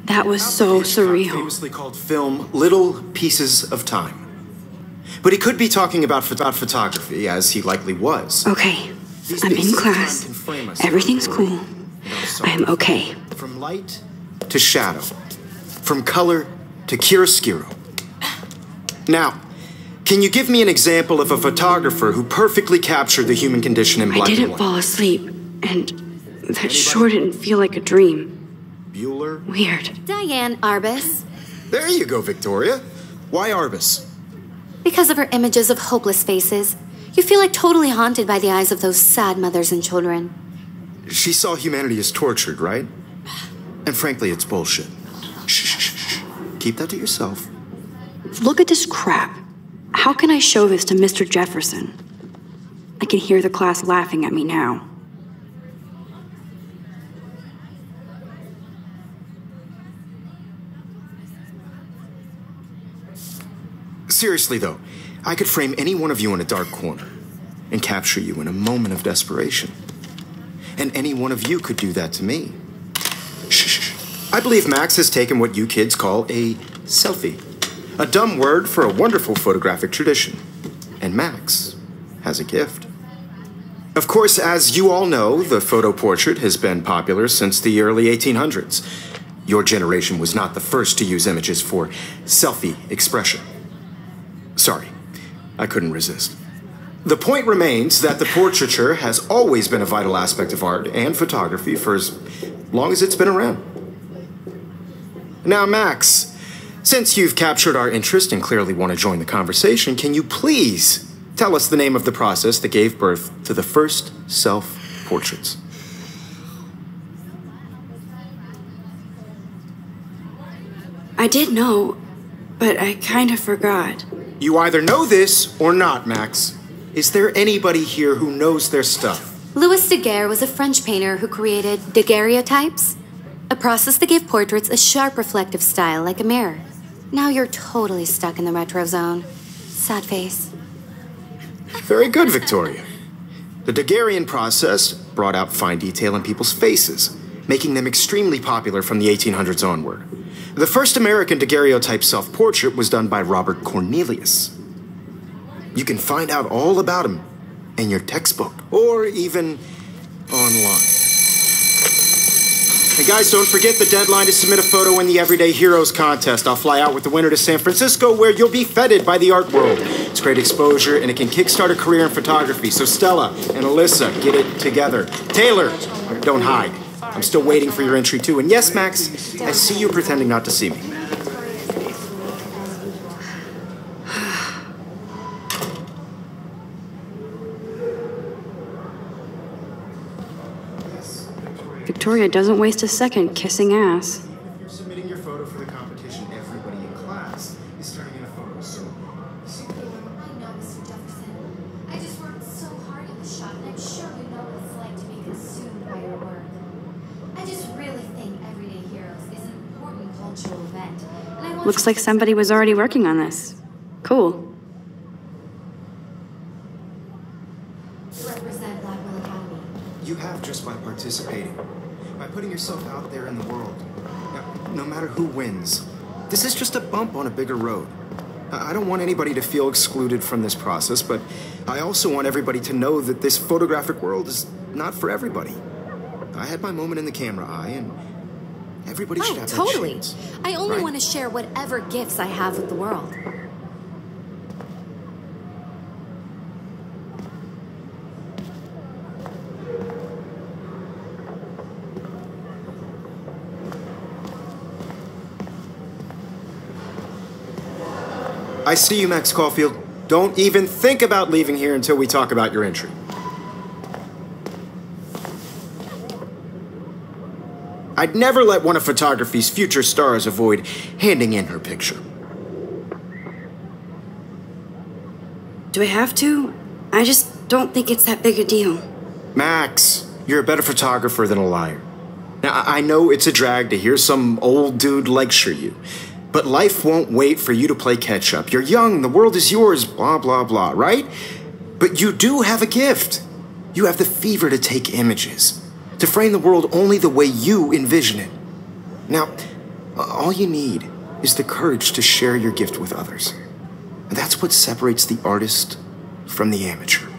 That was so surreal. Famously called film Little Pieces of Time. But he could be talking about photography, as he likely was. Okay, I'm in class. Everything's cool. I am okay. From light to shadow. From color to chiaroscuro. Now, can you give me an example of a photographer who perfectly captured the human condition in black and white? I didn't fall asleep, and that sure didn't feel like a dream. Bueller? Weird. Diane Arbus. There you go, Victoria. Why Arbus? Because of her images of hopeless faces, you feel like totally haunted by the eyes of those sad mothers and children. She saw humanity as tortured, right? And frankly, it's bullshit. Shh. Keep that to yourself. Look at this crap. How can I show this to Mr. Jefferson? I can hear the class laughing at me now. Seriously, though, I could frame any one of you in a dark corner and capture you in a moment of desperation. And any one of you could do that to me. Shh. I believe Max has taken what you kids call a selfie. A dumb word for a wonderful photographic tradition. And Max has a gift. Of course, as you all know, the photo portrait has been popular since the early 1800s. Your generation was not the first to use images for selfie expression. Sorry, I couldn't resist. The point remains that the portraiture has always been a vital aspect of art and photography for as long as it's been around. Now, Max, since you've captured our interest and clearly want to join the conversation, can you please tell us the name of the process that gave birth to the first self-portraits? I did know, but I kind of forgot. You either know this or not, Max. Is there anybody here who knows their stuff? Louis Daguerre was a French painter who created daguerreotypes, a process that gave portraits a sharp reflective style like a mirror. Now you're totally stuck in the retro zone. Sad face. Very good, Victoria. The Daguerrean process brought out fine detail in people's faces, making them extremely popular from the 1800s onward. The first American daguerreotype self-portrait was done by Robert Cornelius. You can find out all about him in your textbook, or even online. And guys, don't forget the deadline to submit a photo in the Everyday Heroes contest. I'll fly out with the winner to San Francisco, where you'll be feted by the art world. It's great exposure, and it can kickstart a career in photography. So Stella and Alyssa, get it together. Taylor, don't hide. I'm still waiting for your entry, too. And yes, Max, I see you pretending not to see me. Victoria doesn't waste a second kissing ass. If you're submitting your photo for the competition, everybody in class is turning in a photo, so... I know, Mr. Jefferson. I just worked so hard in the shop, and I'm sure you know what it's like to be consumed by your work. I just really think Everyday Heroes is an important cultural event. And I want Looks like somebody was already working on this. Cool. to represent Blackwell Academy. You have just by participating, by putting yourself out there in the world. Now, no matter who wins, this is just a bump on a bigger road. I don't want anybody to feel excluded from this process, but I also want everybody to know that this photographic world is not for everybody. I had my moment in the camera eye, and everybody should have that totally. chance, I only right? want to share whatever gifts I have with the world. I see you, Max Caulfield. Don't even think about leaving here until we talk about your entry. I'd never let one of photography's future stars avoid handing in her picture. Do I have to? I just don't think it's that big a deal. Max, you're a better photographer than a liar. Now, I know it's a drag to hear some old dude lecture you, but life won't wait for you to play catch-up. You're young, the world is yours, blah, blah, blah, right? But you do have a gift. You have the fever to take images, to frame the world only the way you envision it. Now, all you need is the courage to share your gift with others. And that's what separates the artist from the amateur.